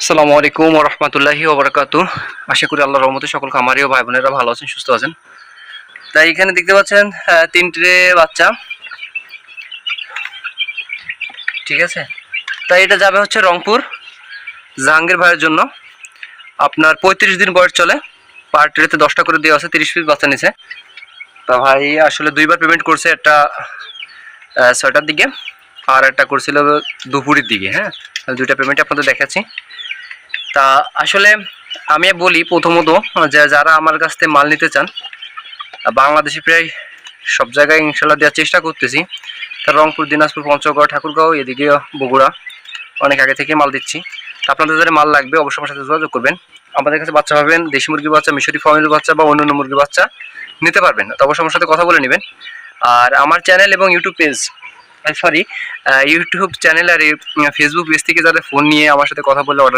আসসালামু আলাইকুম ওয়া রাহমাতুল্লাহি ওয়া বারাকাতুহু। আশা করি আল্লাহর রহমতে সকল খামারি ও ভাই বোনেরা ভালো আছেন, সুস্থ আছেন। তাই এখানে দেখতে পাচ্ছেন তিনটে বাচ্চা, ঠিক আছে। তাই এটা যাবে হচ্ছে রংপুর জাহাঙ্গীর ভাইয়ের জন্য। আপনার 35 দিন বয়স চলে, পার ট্রেতে 10টা করে দেওয়া আছে, 30 পিস বাচ্চা নিছে। তা ভাই আসলে দুইবার পেমেন্ট করছে, একটা 6টার দিকে আর একটা করছিল দুপুরের দিকে। হ্যাঁ, দুইটা পেমেন্ট আপনাদের দেখাচ্ছি। তা আসলে আমি বলি প্রথমত যে যারা আমার কাছ থেকে মাল নিতে চান, বাংলাদেশে প্রায় সব জায়গায় ইনশাল্লাহ দেওয়ার চেষ্টা করতেছি। তা রংপুর, দিনাজপুর, পঞ্চগড়, ঠাকুরগাঁও, এদিকে বগুড়া অনেক আগে থেকে মাল দিচ্ছি। তা আপনাদের যারা মাল লাগবে অবশ্যই আমার সাথে যোগাযোগ করবেন। আমাদের কাছে বাচ্চা পাবেন, দেশি মুরগির বাচ্চা, মিশরি ফার্মের বাচ্চা বা অন্যান্য মুরগির বাচ্চা নিতে পারবেন। তো অবশ্যই আমার সাথে কথা বলে নেবেন। আর আমার চ্যানেল এবং ইউটিউব পেজ, ইউটিউব চ্যানেল আর ফেসবুক পেজ থেকে যারা ফোন নিয়ে আমার সাথে কথা বলে অর্ডার